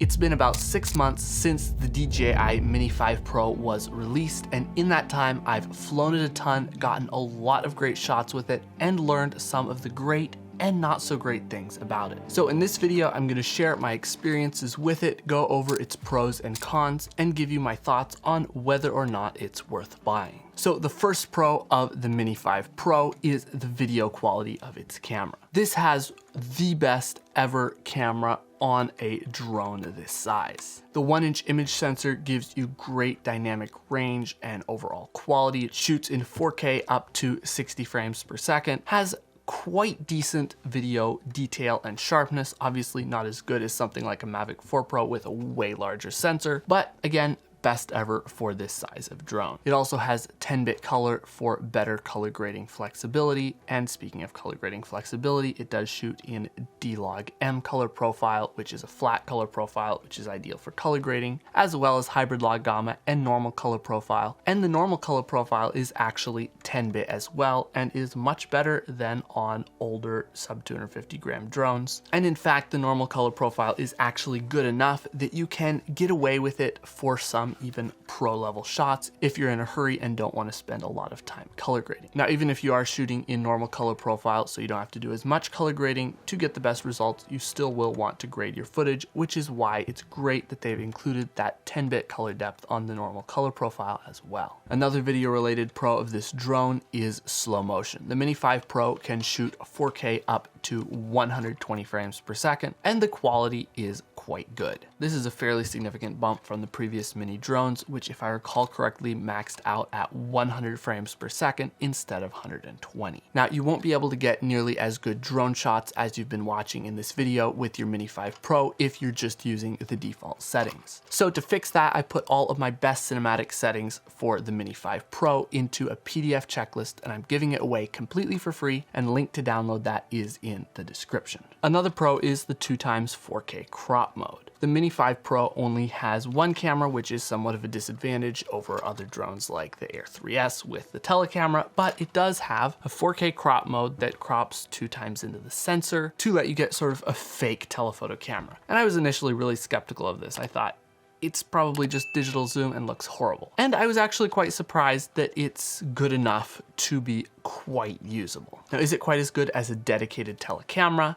It's been about 6 months since the DJI Mini 5 Pro was released, and in that time I've flown it a ton, gotten a lot of great shots with it, and learned some of the great and not so great things about it. So in this video, I'm gonna share my experiences with it, go over its pros and cons, and give you my thoughts on whether or not it's worth buying. So the first pro of the Mini 5 Pro is the video quality of its camera. This has the best ever camera on a drone this size. The 1-inch image sensor gives you great dynamic range and overall quality. It shoots in 4K up to 60 frames per second, has quite decent video detail and sharpness, obviously not as good as something like a Mavic 4 Pro with a way larger sensor, but again, best ever for this size of drone. It also has 10-bit color for better color grading flexibility. And speaking of color grading flexibility, it does shoot in D-Log-M color profile, which is a flat color profile, which is ideal for color grading, as well as hybrid log gamma and normal color profile. And the normal color profile is actually 10-bit as well, and is much better than on older sub 250 gram drones. And in fact, the normal color profile is actually good enough that you can get away with it for some even pro level shots if you're in a hurry and don't want to spend a lot of time color grading. Now, even if you are shooting in normal color profile, so you don't have to do as much color grading to get the best results, you still will want to grade your footage, which is why it's great that they've included that 10-bit color depth on the normal color profile as well. Another video related pro of this drone is slow motion. The Mini 5 Pro can shoot 4K up to 120 frames per second, and the quality is quite good. This is a fairly significant bump from the previous Mini drones, which if I recall correctly maxed out at 100 frames per second instead of 120. Now, you won't be able to get nearly as good drone shots as you've been watching in this video with your Mini 5 Pro if you're just using the default settings. So to fix that, I put all of my best cinematic settings for the Mini 5 Pro into a PDF checklist, and I'm giving it away completely for free, and link to download that is in the description. Another pro is the 2x 4K crop mode. The Mini 5 Pro only has one camera, which is somewhat of a disadvantage over other drones like the Air 3S with the telecamera, but it does have a 4K crop mode that crops 2 times into the sensor to let you get sort of a fake telephoto camera. And I was initially really skeptical of this. I thought, it's probably just digital zoom and looks horrible. And I was actually quite surprised that it's good enough to be quite usable. Now, is it quite as good as a dedicated telecamera?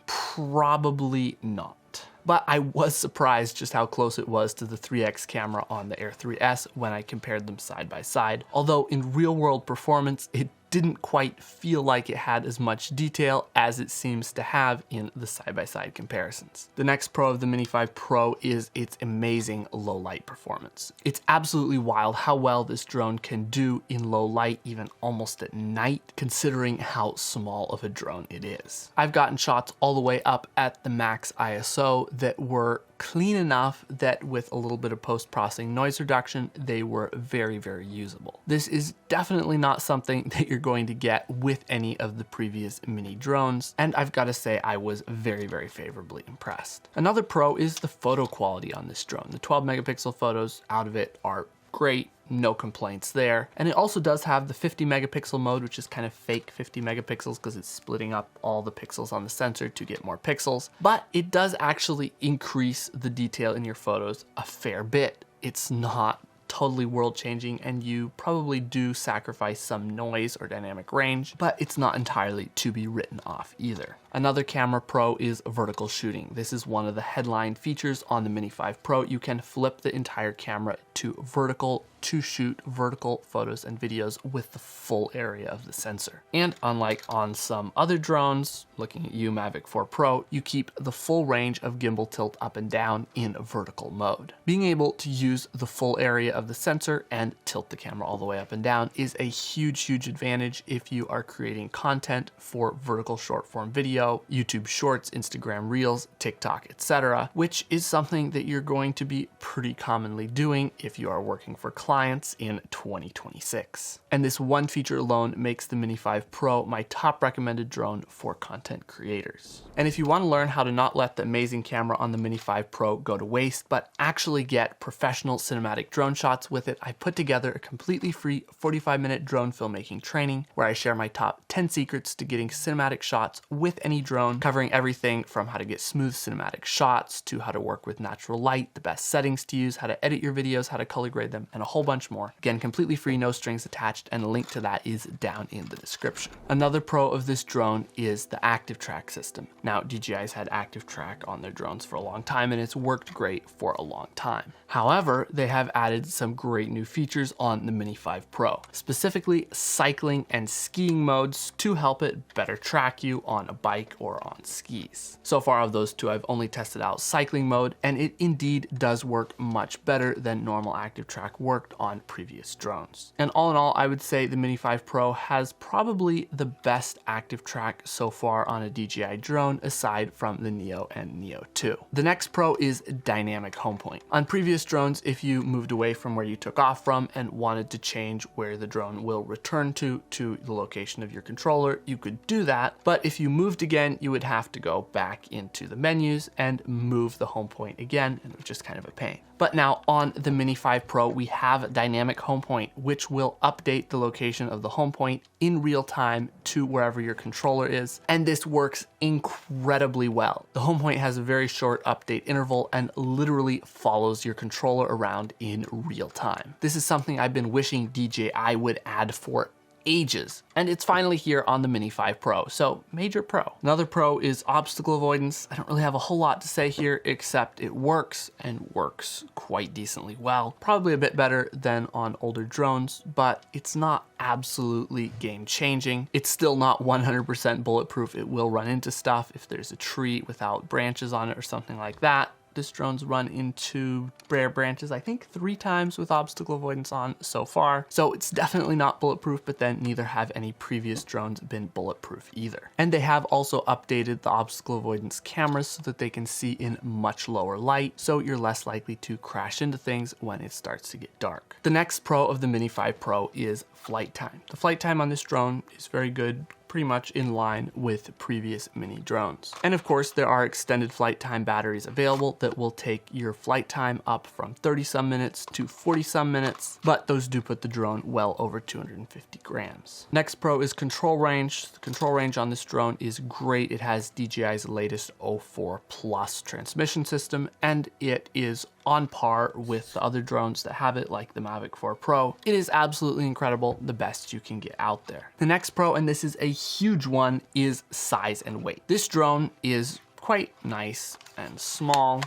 Probably not. But I was surprised just how close it was to the 3x camera on the Air 3S when I compared them side by side. Although in real world performance, it didn't quite feel like it had as much detail as it seems to have in the side-by-side comparisons. The next pro of the Mini 5 Pro is its amazing low light performance. It's absolutely wild how well this drone can do in low light, even almost at night, considering how small of a drone it is. I've gotten shots all the way up at the max ISO that were clean enough that with a little bit of post-processing noise reduction, they were very, very usable. This is definitely not something that you're going to get with any of the previous Mini drones, and I've got to say I was very, very favorably impressed. Another pro is the photo quality on this drone. The 12 megapixel photos out of it are great. No complaints there. And it also does have the 50 megapixel mode, which is kind of fake 50 megapixels because it's splitting up all the pixels on the sensor to get more pixels. But it does actually increase the detail in your photos a fair bit. It's not totally world changing, and you probably do sacrifice some noise or dynamic range, but it's not entirely to be written off either. Another camera pro is vertical shooting. This is one of the headline features on the Mini 5 Pro. You can flip the entire camera to vertical to shoot vertical photos and videos with the full area of the sensor. And unlike on some other drones, looking at you, Mavic 4 Pro, you keep the full range of gimbal tilt up and down in vertical mode. Being able to use the full area of the sensor and tilt the camera all the way up and down is a huge, huge advantage if you are creating content for vertical short form video, YouTube Shorts, Instagram Reels, TikTok, etc., which is something that you're going to be pretty commonly doing if you are working for clients in 2026. And this one feature alone makes the Mini 5 Pro my top recommended drone for content creators. And if you want to learn how to not let the amazing camera on the Mini 5 Pro go to waste, but actually get professional cinematic drone shots with it, I put together a completely free 45-minute drone filmmaking training where I share my top 10 secrets to getting cinematic shots with any any drone, covering everything from how to get smooth cinematic shots to how to work with natural light, the best settings to use, how to edit your videos, how to color grade them, and a whole bunch more. Again, completely free, no strings attached, and a link to that is down in the description. Another pro of this drone is the ActiveTrack system. Now, DJI's had ActiveTrack on their drones for a long time, and it's worked great for a long time. However, they have added some great new features on the Mini 5 Pro, specifically cycling and skiing modes to help it better track you on a bike or on skis. So far of those two, I've only tested out cycling mode, and it indeed does work much better than normal ActiveTrack worked on previous drones. And all in all, I would say the Mini 5 Pro has probably the best ActiveTrack so far on a DJI drone, aside from the Neo and Neo 2. The next pro is dynamic home point. On previous drones, if you moved away from where you took off from and wanted to change where the drone will return to the location of your controller, you could do that. But if you moved again, you would have to go back into the menus and move the home point again, and it was just kind of a pain. But now on the Mini 5 Pro, we have dynamic home point, which will update the location of the home point in real time to wherever your controller is. And this works incredibly well. The home point has a very short update interval and literally follows your controller around in real time. This is something I've been wishing DJI would add for ages, and it's finally here on the Mini 5 Pro, so major pro. Another pro is obstacle avoidance. I don't really have a whole lot to say here, except it works, and works quite decently well. Probably a bit better than on older drones, but it's not absolutely game-changing. It's still not 100% bulletproof. It will run into stuff if there's a tree without branches on it or something like that. This drone's run into bare branches, I think 3 times with obstacle avoidance on so far. So it's definitely not bulletproof, but then neither have any previous drones been bulletproof either. And they have also updated the obstacle avoidance cameras so that they can see in much lower light, so you're less likely to crash into things when it starts to get dark. The next pro of the Mini 5 Pro is flight time. The flight time on this drone is very good, pretty much in line with previous Mini drones. And of course, there are extended flight time batteries available that will take your flight time up from 30 some minutes to 40 some minutes, but those do put the drone well over 250 grams. Next pro is control range. The control range on this drone is great. It has DJI's latest 04 Plus transmission system, and it is on par with the other drones that have it, like the Mavic 4 Pro. It is absolutely incredible, the best you can get out there. The next pro, and this is a huge one, is size and weight. This drone is quite nice and small,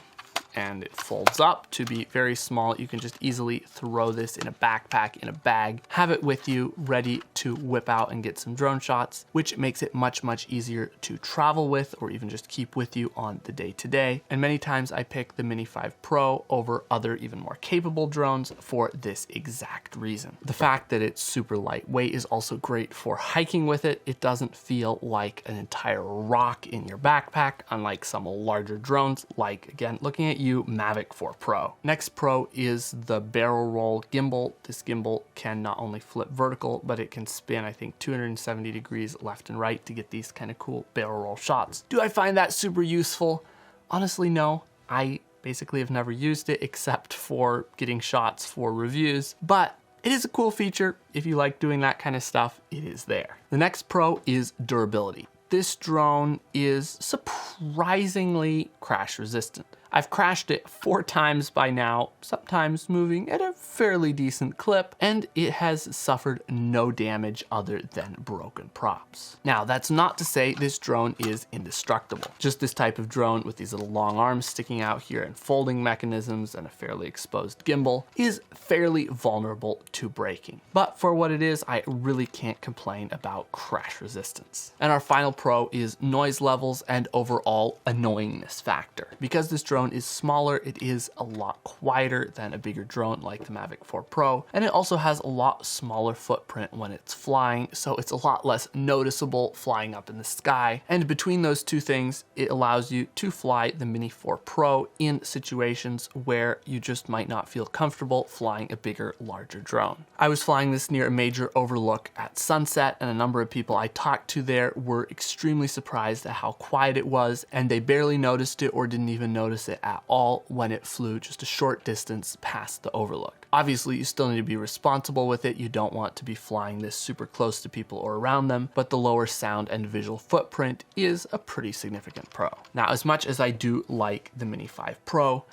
and it folds up to be very small. You can just easily throw this in a backpack, in a bag, have it with you ready to whip out and get some drone shots, which makes it much, much easier to travel with or even just keep with you on the day-to-day. And many times I pick the Mini 5 Pro over other even more capable drones for this exact reason. The fact that it's super lightweight is also great for hiking with it. It doesn't feel like an entire rock in your backpack, unlike some larger drones, like, again, looking at you, Mavic 4 Pro. Next pro is the barrel roll gimbal. This gimbal can not only flip vertical, but it can spin, I think, 270 degrees left and right to get these kind of cool barrel roll shots. Do I find that super useful? Honestly, no. I basically have never used it except for getting shots for reviews, but it is a cool feature. If you like doing that kind of stuff, it is there. The next pro is durability. This drone is surprisingly crash resistant. I've crashed it 4 times by now, sometimes moving at a fairly decent clip, and it has suffered no damage other than broken props. Now, that's not to say this drone is indestructible. Just this type of drone with these little long arms sticking out here and folding mechanisms and a fairly exposed gimbal is fairly vulnerable to breaking. But for what it is, I really can't complain about crash resistance. And our final pro is noise levels and overall annoyingness factor. Because this drone is smaller, it is a lot quieter than a bigger drone like the Mavic 4 Pro, and it also has a lot smaller footprint when it's flying, so it's a lot less noticeable flying up in the sky. And between those two things, it allows you to fly the Mini 4 Pro in situations where you just might not feel comfortable flying a bigger, larger drone. I was flying this near a major overlook at sunset, and a number of people I talked to there were extremely surprised at how quiet it was, and they barely noticed it or didn't even notice notice it at all when it flew just a short distance past the overlook. Obviously, you still need to be responsible with it. You don't want to be flying this super close to people or around them, but the lower sound and visual footprint is a pretty significant pro. Now, as much as I do like the Mini 5 Pro,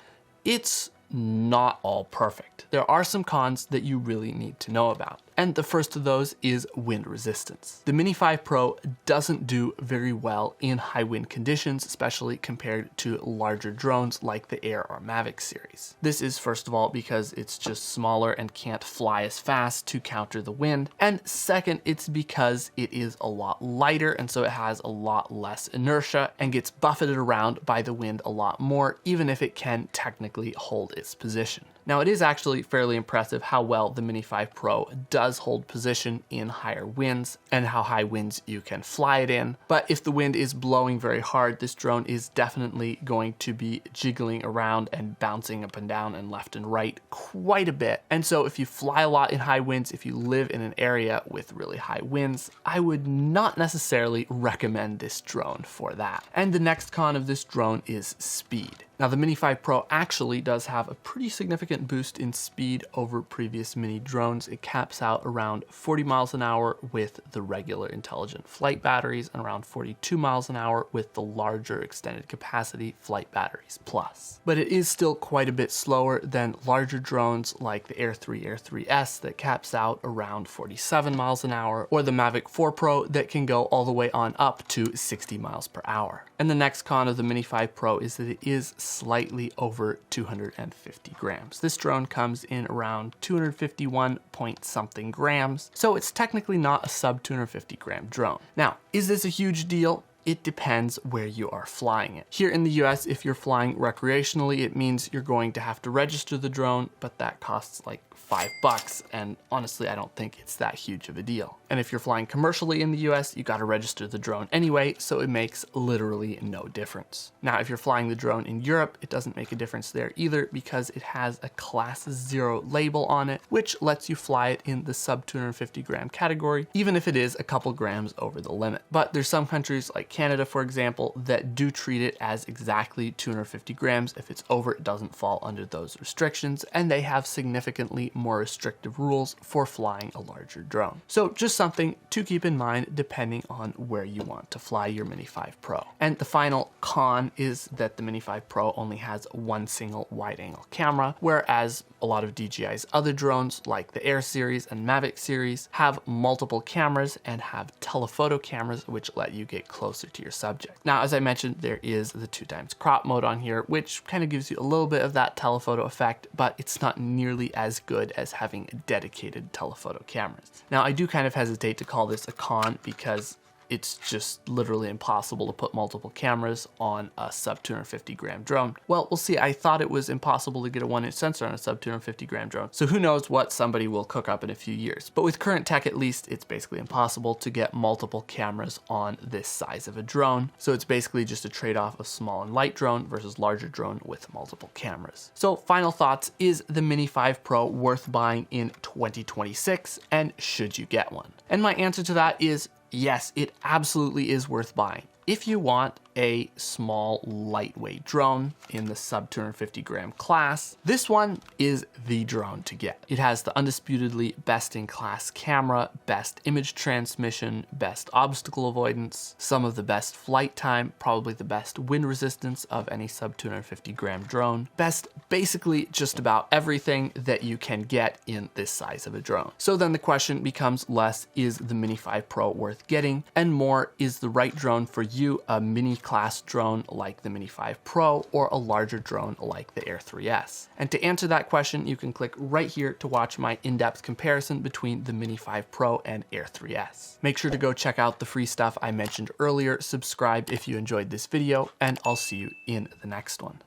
it's not all perfect. There are some cons that you really need to know about. And the first of those is wind resistance. The Mini 5 Pro doesn't do very well in high wind conditions, especially compared to larger drones like the Air or Mavic series. This is first of all because it's just smaller and can't fly as fast to counter the wind. And second, it's because it is a lot lighter and so it has a lot less inertia and gets buffeted around by the wind a lot more, even if it can technically hold its position. Now, it is actually fairly impressive how well the Mini 5 Pro does hold position in higher winds and how high winds you can fly it in. But if the wind is blowing very hard, this drone is definitely going to be jiggling around and bouncing up and down and left and right quite a bit. And so if you fly a lot in high winds, if you live in an area with really high winds, I would not necessarily recommend this drone for that. And the next con of this drone is speed. Now, the Mini 5 Pro actually does have a pretty significant boost in speed over previous Mini drones. It caps out around 40 miles an hour with the regular intelligent flight batteries and around 42 miles an hour with the larger extended capacity flight batteries plus. But it is still quite a bit slower than larger drones like the Air 3, Air 3S that caps out around 47 miles an hour, or the Mavic 4 Pro that can go all the way on up to 60 miles per hour. And the next con of the Mini 5 Pro is that it is slightly over 250 grams. This drone comes in around 251 point something grams, so it's technically not a sub 250 gram drone. Now, is this a huge deal? It depends where you are flying it. Here in the US, if you're flying recreationally, it means you're going to have to register the drone, but that costs like $5, and honestly, I don't think it's that huge of a deal. And if you're flying commercially in the US, you gotta register the drone anyway, so it makes literally no difference. Now, if you're flying the drone in Europe, it doesn't make a difference there either because it has a Class 0 label on it, which lets you fly it in the sub 250 gram category, even if it is a couple grams over the limit. But there's some countries like Canada, for example, that do treat it as exactly 250 grams. If it's over, it doesn't fall under those restrictions, and they have significantly more restrictive rules for flying a larger drone. So just something to keep in mind depending on where you want to fly your Mini 5 Pro. And the final con is that the Mini 5 Pro only has one single wide-angle camera, whereas a lot of DJI's other drones like the Air series and Mavic series have multiple cameras and have telephoto cameras which let you get closer to your subject. Now, as I mentioned, there is the 2x crop mode on here, which kind of gives you a little bit of that telephoto effect, but it's not nearly as good as having dedicated telephoto cameras. Now, I do kind of hesitate to call this a con because it's just literally impossible to put multiple cameras on a sub 250 gram drone. Well, we'll see. I thought it was impossible to get a 1-inch sensor on a sub 250 gram drone. So who knows what somebody will cook up in a few years. But with current tech, at least, it's basically impossible to get multiple cameras on this size of a drone. So it's basically just a trade-off of small and light drone versus larger drone with multiple cameras. So final thoughts, is the Mini 5 Pro worth buying in 2026? And should you get one? And my answer to that is yes, it absolutely is worth buying. If you want a small, lightweight drone in the sub 250 gram class, this one is the drone to get. It has the undisputedly best-in-class camera, best image transmission, best obstacle avoidance, some of the best flight time, probably the best wind resistance of any sub 250 gram drone, best basically just about everything that you can get in this size of a drone. So then the question becomes less, is the Mini 5 Pro worth getting, and more, is the right drone for you a mini class drone like the Mini 5 Pro or a larger drone like the Air 3S? And to answer that question, you can click right here to watch my in-depth comparison between the Mini 5 Pro and Air 3S. Make sure to go check out the free stuff I mentioned earlier, subscribe if you enjoyed this video, and I'll see you in the next one.